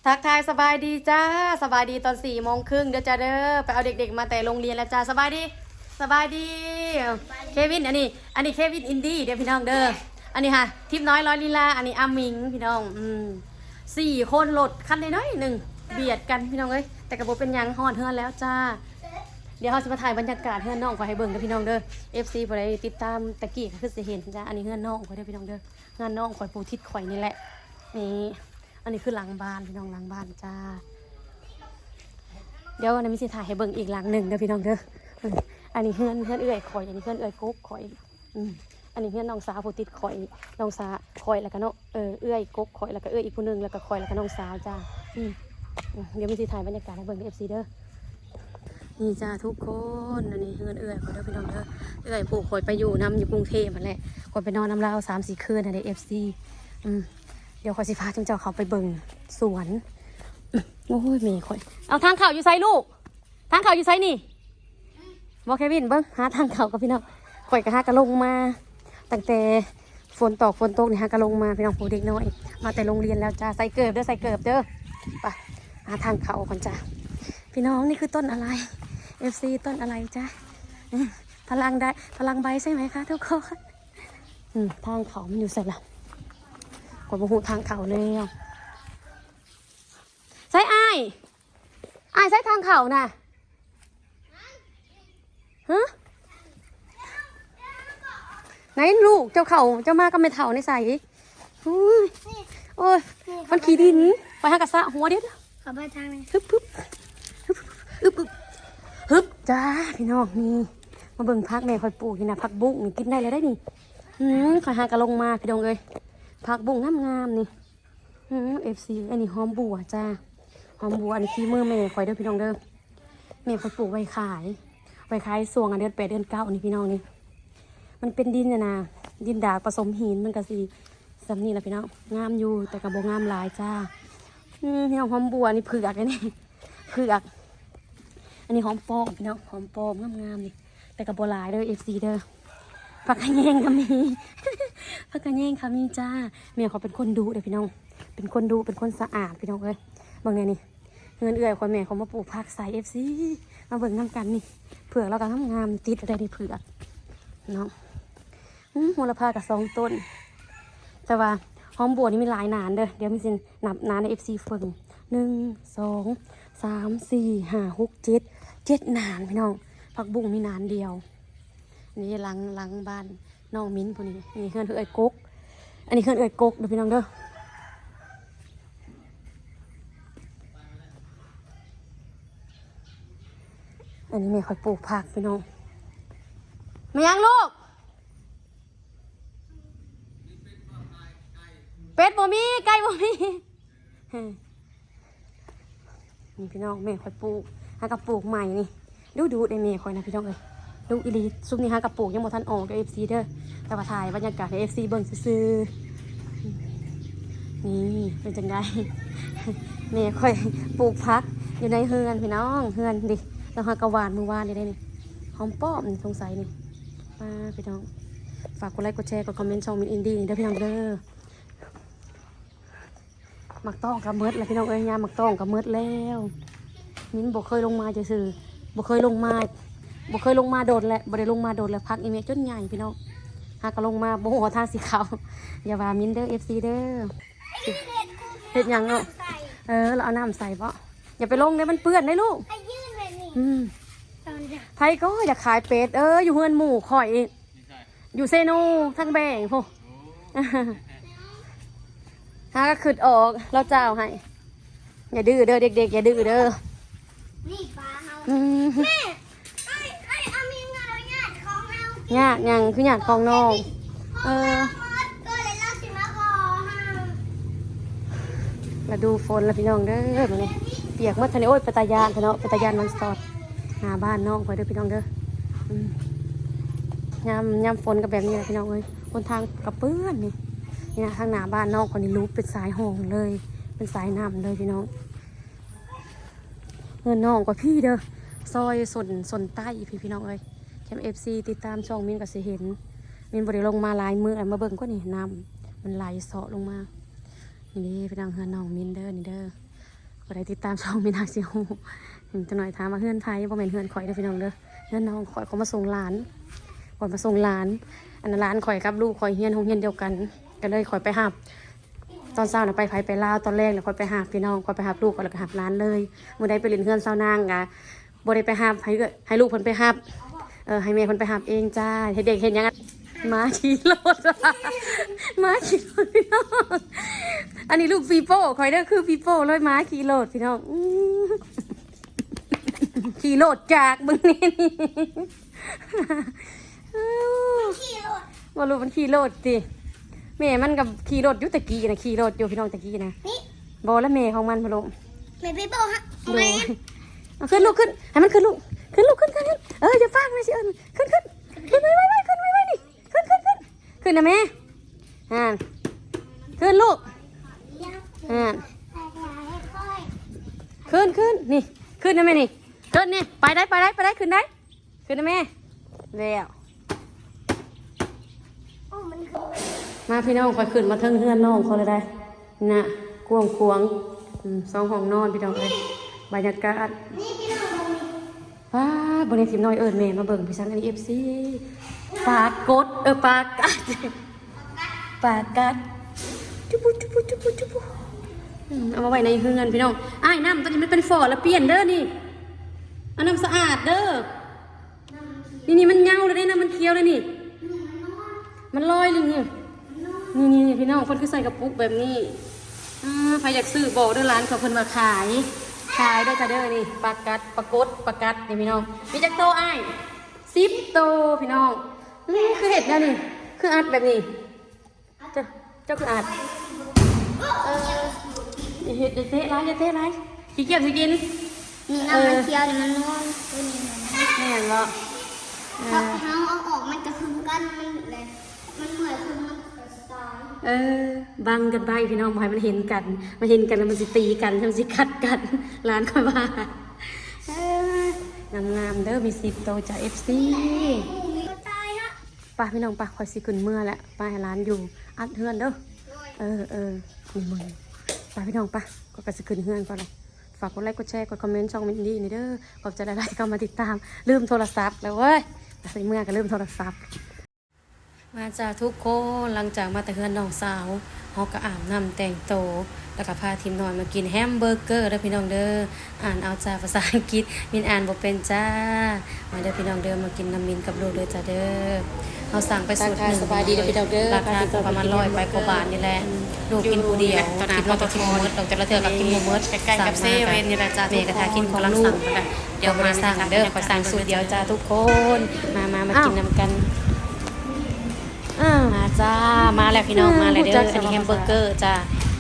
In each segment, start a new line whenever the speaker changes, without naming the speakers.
ทักทายสบายดีจ้าสบายดีตอน4 โมงครึ่งเด้อจ้าเด้อไปเอาเด็กๆมาแต่โรงเรียนแล้วจ้าสบายดีสบายดีเควินอันนี้เควินอินดี้เดี๋ยวพี่น้องเด้ออันนี้ค่ะทิพย์น้อยร้อยลีลาอันนี้อามิงพี่น้อง4 คนรถคันน้อยๆหนึ่งเบียดกันพี่น้องเอ้ยแต่กระโบเป็นยังฮอดเฮือนแล้วจ้าเดี๋ยวเราจะมาถ่ายบรรยากาศเฮือนน้องไปให้เบิ่งเด้อพี่น้องเด้อ FC บ่ได้ติดตามตะกี้ก็คือสิเห็นจ้าอันนี้เฮือนน้องข่อยเด้อพี่น้องเด้องานน้องข่อยปูทิศข่อยนี่แหละนี่อันนี้คือหลังบ้านพี่น้องหลังบ้านจ้าเดี๋ยวนะมิสิถ่ายให้เบิ่งอีกหลังหนึ่งเด้อพี่น้องเด้ออันนี้เฮือนเอื้อยข่อยอันนี้เฮือนเอื้อยกุ๊กข่อยอันนี้เฮือนน้องสาวผู้ติดข่อยน้องสาวข่อยแล้วก็เนาะเอื้อยกุ๊กข่อยแล้วก็เอื้อยอีกผู้นึงแล้วก็ข่อยแล้วก็น้องสาวจ้าเดี๋ยวมิสิถ่ายบรรยากาศให้เบิ่งใน FC เด้อนี่จ้าทุกคนอันนี้เฮือนเอื้อยข่อยเด้อพี่น้องเด้อเอื้อยผู้ข่อยไปอยู่อยู่กรุงเทพนั่นแหละข่อยไปนอนน้ำลาว3-4 คืนใน FC เดี๋ยวข่อยสิพาจังเจ้าเขาไปเบิ่งสวนโอ้ยแม่ข่อยเอาทางเข่าอยู่ไซลูกทางเข่าอยู่ไซนี่บอกแควินเบิ่งหาทางเข่ากับพี่น้องข่อยก็หากระลงมาตั้งแต่ฝนตกนี่หากระลงมาพี่น้องผู้เด็กน้อยมาแต่โรงเรียนแล้วจ้าใส่เกิบเด้อไปหาทางเข่าก่อนจ้าพี่น้องนี่คือต้นอะไร FC ต้นอะไรจ้าพลังใบใช่ไหมคะทุกคนทางเขามันอยู่ใส่ละกดบหูทางเขาเลยใส่อ้ายใส่ทางเขาน่ะฮะไหนลูกเจ้าเขาเจ้ามาก็ไม่เท่าในใส่อีกโอ้ยมันขี่ดินไปหากระสะหัวเด็ด
ขอไปทางนึง
ฮึบจ้าพี่น้องนี่มาเบิ่งพักแม่คอยปลูกนี่นะพักบุ้งนี่กินได้เลยได้นี่คอยหากระลงมาพี่น้องเลยผักบุ้งงามๆนี่FC อันนี้หอมบัวจ้าหอมบัวอันนี้ที่มือแม่คอยเด้อพี่น้องเด้อแม่คอยปลูกไว้ขายส่วงเดือน8 เดือน 9นี่พี่น้องนี่มันเป็นดินนะดินดากผสมหินมันก็สิสำนี่แหละพี่น้องงามอยู่แต่กระโบงามหลายจ้าพี่น้องหอมบัวนี่เผือกนี่เผือกอันนี้หอมปอมพี่น้องหอมปอมงามๆนี่แต่กระโบหลายเด้อ FC เด้อผักกระแยงก็มีผักกระแยงค่ะมีจ้าแม่เขาเป็นคนดูเด้อพี่น้องเป็นคนดูเป็นคนสะอาดพี่น้องเลยบางเนี่ยนี่เงินเอื่อยคนแม่เขามาปลูกผักใส่ FC มาเบิ่งน้ำกันนี่เผือกแล้วก็งามติดอะไรในเผือกเนาะมูลค่ากับ2 ต้นแต่ว่าหอมบัวนี่มีหลายนานเด้อเดี๋ยวมีสินับนานใน FC เฟิง1 2 3 4 5 6 7นานพี่น้องผักบุ้งมีนานเดียวนี่หลังบ้านน้องมิ้นพวกนี้นี่เฮือนเอ้ยกุ๊กอันนี้เฮือนเอ้ยกุ๊กเด้อพี่น้องเด้ออันนี้แม่คอยปลูกผักพี่น้องมายังลูกเป็ดบ่มีไก่บ่มีนี่พี่น้องแม่คอยปลูกหากับปลูกใหม่นี่ดูได้แม่คอยนะพี่น้องเอ้ยลูกอีลีซุปนี่ฮะกระปุกยังบ่ทันออกเด้อ FC เด้อแต่ว่าถ่ายบรรยากาศให้ FC เบิ่งซื่อๆนี่เป็นจังได๋แม่ค่อยปลูกผักอยู่ในเฮือนพี่น้องเฮือนดิแล้วฮะกะหวานมื้อวานนี่ได้นี่หอมป้อมนี่สงสัยนี่มาพี่น้องฝากกดไลค์กดแชร์กดคอมเมนต์ช่องมินอินดี้เด้อพี่น้องเด้อมักต้องกับมืดแล้วพี่น้องเอ้ยยามมักต้องกับมืดแล้วมิ้นบ่เคยลงมาซื่อบ่เคยลงมาโดดแหละบ่ได้ลงมาโดดแล้วพักอีเมจจนใหญ่พี่น้องหากลงมาบ่หัวทางสีขาวอย่าว่ามินเด้อ FC เด้อเฮ็ดหยังเนาะเราเอาน้ำใส่บ่อย่าไปลงเด้มันเปื้อนได้ลูกไทยก็อยากขายเป็ดอยู่เฮือนหมู่ข่อยอยู่เซโนทั้งแบ่งพวกหาก็ขึ้นออกเราเจ้าให้อย่าดื้อเด้อเด็กๆอย่าดื้อเด้อ
นี่ปลาเฮาแม่เอามีเงาหยาดของเฮา
หยาดยังคือหยาดของน้อง
ก็เลยเล่าสิมาขอเฮา
มาดูฝนแล้วพี่น้องเด้อมาเนี่ยเปียกเมื่อทันโอ้ยปตายานเนาะปตายานมันสอดหาบ้านน้องคอยเด้อพี่น้องเด้อยามฝนกับแบบนี้แหละพี่น้องเอ้ยคนทางกับเปื้อนนี่นะทางหน้าบ้านน้องคนนี้รู้เป็นสายห้องเลยเป็นสายน้ำเลยพี่น้องเงินน้องกว่าพี่เด้อซอยสนใต้พี่น้องเอ้ยแคม FC ติดตามช่องมินก็สิเห็นมินบริลงมาลายมือมาเบิ่งก็นี่น้ำมันไหลเสาะลงมานี่พี่น้องเฮือนน้องมินเด้อนี่เด้อ ก็ได้ติดตามช่องมินาซิโฮเห็นจะหน่อยถามมาเฮือนไทยบ่แม่นเฮือนข่อยเด้อพี่น้องเด้อเฮือนน้องข่อยเขามาส่งหลานข่อยมาส่งหลานอันนั้นหลานข่อยกับลูกข่อยเฮียนโรงเรียนเดียวกันก็เลยข่อยไปหาบตอนเช้าน่ะไปไผไปลาวตอนแรกน่ะข่อยไปหาบพี่น้องข่อยไปหาบลูกข่อยแล้วก็หาบหลานเลยมื้อใดไปเล่นเฮือนเช้านางกะบ่ได้ไปหาบให้ลูกเพิ่นไปหาบให้แม่เพิ่นไปหาบเองจ้าให้เด็กเห็นหยังม้าขี่รถม้าขี่รถพี่น้องอันนี้ลูกฟีโป้คอยเด้อคือฟีโป้เลยม้าขี่รถพี่น้องขี่รถจากมึงนี่ว่าลูกมันขี่รถสิแม่มันกับขี่รถอยู่ตะกี้นะขี่รถอยู่พี่น้องตะกี้นะบอแล้วแม่ของมันพะโลม
แม่ไปบอกฮะ
ดูเอาขึ้นลูกขึ้นให้มันขึ้นลูกขึ้นอย่าฟาดไม่สิขึ้นไว้ขึ้นไว้ดิขึ้นนะแม่ขึ้นลูกขึ้นนี่ขึ้นนะแม่นี่ขึ้นนี่ไปได้ขึ้นได้ขึ้นนะแม่แล้วมาพี่น้องคอยขึ้นมาเทิงเฮือนน้องเขาเลยได้น่ะกวง2 ห้องนอนพี่น้องเลยบรรยากาศว้าบริเวณทีมน้อยแม่มาเบิ่งพี่สังอันนี้FC ปากกดปากกัดจุบุเอามาไว้ในเฮือนพี่น้องอ้ายน้ำตอนนี้มันเป็นฝอแล้วเปลี่ยนเด้อนี่เอาน้ำสะอาดเด้อนี่มันเงาเลยนะมันเคี้ยวเลยนี่มันลอยเลยนี่พี่น้องคนคือใส่กระปุกแบบนี้ใครอยากซื้อบอกเด้อร้านเขาเพิ่นมาขายด้วยจ้ะเด้อนี่ปากกัดนี่พี่น้องมีจักโตอ้าย10 โตพี่น้องคือเห็ดแล้วนี่คืออัดแบบนี้เจ้าคืออัดเห็ดอย่าเทไรขี้เกียจสิกิน
นี่น้ำมันเคี้ยวนี่มันนุ่ม
แม่นบ่
พอเขาเอาออกมันจะคึมกันมันเหมือนคึมมันตาย
บังกันไปพี่น้องบ่ให้มันเห็นกันแล้วมันสิตีกันมันสิกัดกันร้านค่อยว่างามเด้อมี10 โตจาก FC ป้าพี่น้องป้าคอยสิขึ้นเมื่อแล้วป้าให้ร้านอยู่อัดเฮือนเด้อนี่มึงป้าพี่น้องป้าก็สิขึ้นเฮือนก่อนเลยฝากกดไลค์กดแชร์กดคอมเมนต์ช่องมินดี้นี่เด้อขอบใจหลายๆเข้ามาติดตามลืมโทรศัพท์แล้วเว้ยใส่เมื่อก็ลืมโทรศัพท์มาจากทุกคนหลังจากมาแต่เฮือนน้องสาวเขาก็อาบน้ำแต่งโตแล้วก็พาทีมนอนมากินแฮมเบอร์เกอร์เด้อพี่น้องเด้ออ่านเอาจากภาษาอังกฤษมินอ่านบ่เป็นจ้ามาเด้อพี่น้องเด้อมากินน้ำมินกับลูกเด้อจ้าเด้อเขาสั่งไปสูตรหนึ่งสบายดีเด้อพี่น้องเด้อราคาก็ประมาณ100 ไปกว่าบาทนี่แหละลูกกินผู้เดียวคิดว่าจะกินหมดดอกแต่ละเทื่อก็กินหมดใกล้ๆกับเซเว่นนี่แหละจ้าแม่ก็ทากินของลูกเดี๋ยวมาสั่งเด้อขอสั่งสูตรเดียวจ้าทุกคนมากินน้ำกันมาจ้ามาแล้วพี่น้องมาแล้วเด้ออันนี้แฮมเบอร์เกอร์จ้า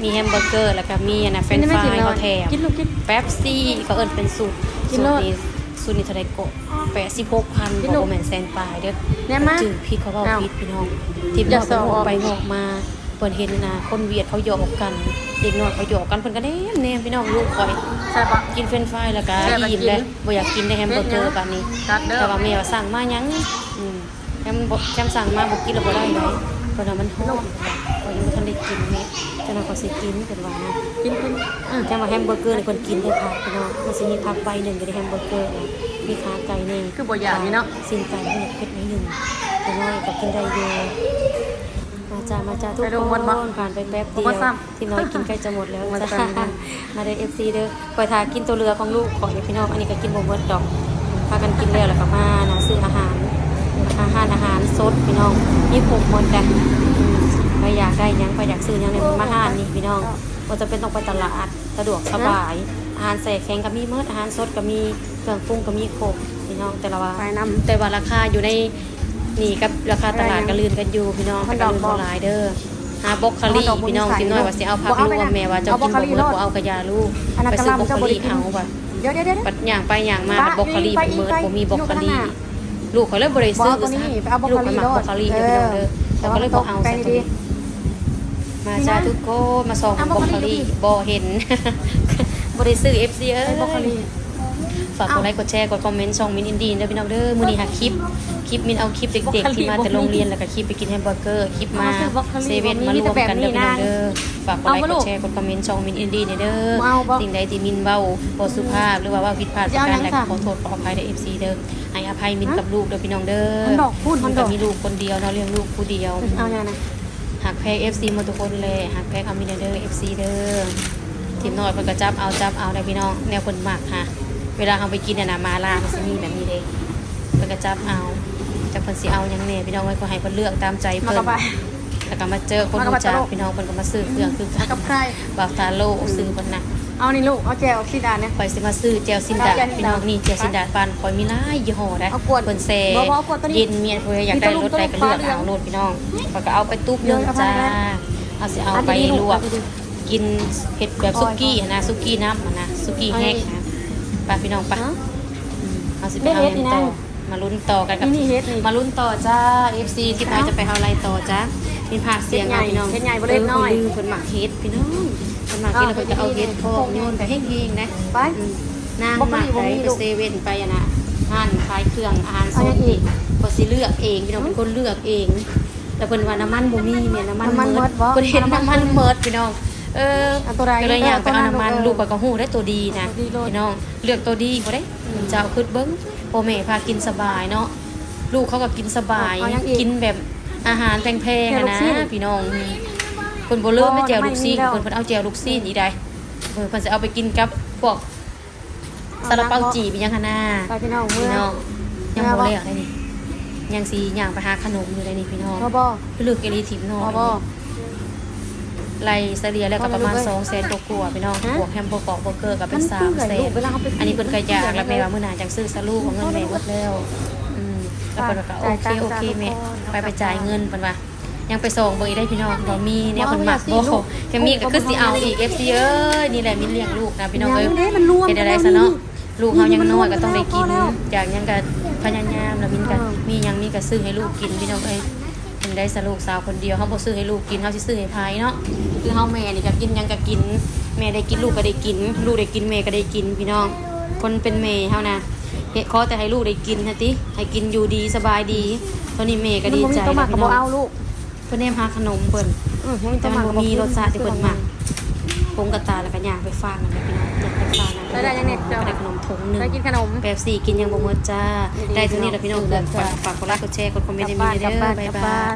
มีแฮมเบอร์เกอร์แล้วก็มีเฟรนช์ฟรายเขาแถมแป๊บซี่ก็เอิ้นเป็นสูตรนี้เท่าไรโกะ86,000บ่แม่นแสนปลายเด้อจืดผิดเขาเว้าผิดพี่น้องทีมเราไปงอกไปงอกมาเพิ่นเห็นนะคนเวียดเขาหยอกกันเด็กน้อยเขาหยอกกันเพิ่นก็แนมพี่น้องลูกข่อยใช่ปะกินเฟรนช์ฟรายแล้วก็อิ่มเลยบ่อยากกินได้แฮมเบอร์เกอร์ปานนี้แต่ว่าแม่ว่าสั่งมาหยังแคมสั่งมาบ่กินแล้วบ่ได้เลยเพราะว่ามันฮ้อนก็ยังบ่ทันได้กินแม่จังนั้นก็สิกินเพิ่นว่านะกินจังว่าแฮมเบอร์เกอร์นี่เพิ่นกินได้ผักพี่น้องมันสิมีผักใบหนึงก็ได้แฮมเบอร์เกอร์มีขาไก่นี่คือบ่อยากนี่เนาะสิ้นไก่นี่เผ็ดนิดนึงแต่น้อยก็กินได้อยู่มาจ้าทุกคนผ่านไปแป๊บเดียวที่น้อยกินใกล้จะหมดแล้วจ้ามาเด้อ FC เด้อคอยทากินตัวเรือของลูกขอพี่น้องอันนี้ก็กินบ่หมดดอกพากันกินแล้วก็มานะซื้ออาหารสดพี่น้องมีครบหมดแต่ไปอยากได้ยังไปอยากซื้อยังในมาห้านนี่พี่น้องว่าจะเป็นต้องไปตลาดสะดวกสบายอาหารใส่แข็งก็มีเมื่ออาหารสดก็มีเครื่องปรุงก็มีครบพี่น้องแต่ว่าราคาอยู่ในนี่กับราคาตลาดก็ลื่นกันอยู่พี่น้องก็ลื่นบ่หลายเด้อหาบล็อกคารี่พี่น้องกินน้อยว่าสิเอาผักรวมแม่ว่าจะกินบ่เบิดบ่เอากระยาลูกไปซื้อบล็อกคารี่เอาว่ะปัดย่างไปย่างมาบล็อกคารี่เบิดบ่มีบล็อกคารี่ลูกเขาเลยบริสุทธิ์ลูกมันมักบล็อกคารี่เด้อพี่น้องเด้อแต่ก็เลยบ่เอาซะตัวนี้มาจ้าทุกคนมาส่องบล็อกคารี่บ่เห็นบริสุทธิ์ FC เอ้ยบล็อกคารี่ ฝากกดไลค์กดแชร์กดคอมเมนต์ช่องมินอินดี้เด้อพี่น้องเด้อมื้อนี้หาคลิปมินเอาคลิปเด็กๆที่มาแต่โรงเรียนแล้วก็คลิปไปกินแฮมเบอร์เกอร์คลิปมาเซเว่นมารวมกันเด้อพี่น้องเด้อฝากกดไลค์กดแชร์กดคอมเมนต์ช่องมินอินดี้เด้อสิ่งใดที่มินเว้าบ่สุภาพหรือว่าผิดพลาดประการใดขอโทษขออภัยเด้อ FC เด้อให้อภัยมินกับลูกเด้อพี่น้องเด้อมันก็มีลูกคนเดียวเนาะเลี้ยงลูกผู้เดียว
เอาเนี่ยนะ
หักแพ้ FC หมดทุกคนเลยหักแพ้คามินเด้อ FC เด้อทีมน้อยเพิ่นก็จับเอาได้พี่น้องแนวเพิ่นมักค่ะเวลาเฮาไปกินน่ะนะมาลามันสิมีแบบนี้เด้เพิ่นก็จับเอาจักเพิ่นสิเอาหยังแน่พี่น้องไว้ก็ให้เพิ่นเลือกตามใจ
มา
เพิ่น
กับไป
แล้วก็มาเจอคนรู้จักพี่น้องเพิ่นก็มาซื้อเครื่องคือกัน
กับใคร
บาฟตาโลซื้อเพิ่นน่ะ
เอานี่ลูกเอาแจวซีดานเนี่ย
ข่อยสิมาซื้อแจวซินดาพี่น้องนี่แจวซินดาปานข่อยมีหลายยี่ห้อได้
เอาขวด
เพิ่นแซ่
บ่เอาขวดตัวนี้
เย็นเมียนเพิ่นอยากได้รสใดก็เลือกเอารสพี่น้องข่อยก็เอาไปตุ๊บนึงจ้าเอาสิเอาไปลวก กินเห็ดแบบซุกี้นะซุกี้น้ำนะซุกี้แห้งนะป้าพี่น้องป้าเอาสิไปเอาอย่างต่อมาลุ้นต่อกันกับมาลุ้นต่อจ้า FC ที่น้อยจะไปเอาอะไรต่อจ้ามีภาคเสียงพี่น้อง
เฮ็ดใหญ่บ่เล็กน้อย
คนหมักเฮ็ดพี่น้องคนหมักเฮ็ดแล้วก็จะเอาเฮ็ดพอกโยนแต่แห้งๆนะ
ไป
นางหมักไปเซเว่นไปนะห้านขายเครื่องอาหารสดนี่ก็สิเลือกเองพี่น้องเป็นคนเลือกเองแต่เพิ่นว่าน้ำมันบ่มีแม่น้ำมันเมิดเพิ่นเห็นน้ำมันเมิดพี่น้องก็เลยอยากไปเอาน้ำมันลูกก็หูได้ตัวดีนะพี่น้องเลือกตัวดีบ่ได้เจ้าคือเบิ้งพ่อแม่พากินสบายเนาะลูกเขาก็กินสบายกินแบบอาหารแพงๆนะพี่น้องคนบ่เลิกไม่แจวลูกซีนคนเอาแจวลูกซีนอีได้เพิ่นจะเอาไปกินกับพวกซาลาเปาจีเป็นยังคะน้า
ไปพี่น้อง
พี่น้องยังบ่เลยได้นี่ยังสีย่างไปหาขนมอยู่ได้นี่พี่น้อง
บ่
เลือกเอลีทิมน้อย
บ่
ไล่เสลียแล้วก็ประมาณ200,000กว่าพี่น้องบวกแฮมเบอร์เกอร์ก็เป็น300,000อันนี้เพิ่นก็อยากแล้วแม่ว่ามื้อหน้าจังซื้อซะลูกของเงินแม่หมดแล้วแล้วเพิ่นก็โอเคแม่ไปจ่ายเงินเพิ่นว่ายังไปส่งเบิ่งได้พี่น้องบ่มีแนวเพิ่นมักบ่แค่มีก็คือสิเอาอีก FC เอ้ยนี่แหละมินเลี้ยงลูกนะพี่น้องเอ้ยเฮ็ดได้ซะเนาะลูกเฮายังน้อยก็ต้องได้กินจากยังก็พยายามแล้วมินก็มีหยังมีก็ซื้อให้ลูกกินพี่น้องเอ้ยเป็นได้สลูกสาวคนเดียวเขาบ่ซื้อให้ลูกกินเขาสิซื้อให้พายเนาะคือเฮาแม่นี่ก็กินยังก็กินแม่ได้กินลูกก็ได้กินลูกได้กินแม่ก็ได้กินพี่น้องคนเป็นแม่เฮานะเฮ็ดขอแต่ให้ลูกได้กินนะติให้กินอยู่ดีสบายดีตอนนี้แม่ก็ดีใจแล้วพี่น้อง
เอาลูก
เพิ่นแนมหาขนมเพิ่นแต่มันบ่มีรสชาติที่เพิ่นมักผงกระตาแล้วก็ย่างไปฝากนั่นแหละพี่น้องอยากไปฝากนั่นได้ขนมถุงนึง
ได้กินขนม
แป๊บซี่กินยังบ่หมดจ้าได้เท่านี้แหละพี่น้องฝากกดไลค์กดแชร์กดคอมเมนต์ให้มีเด้อบ๊ายบาย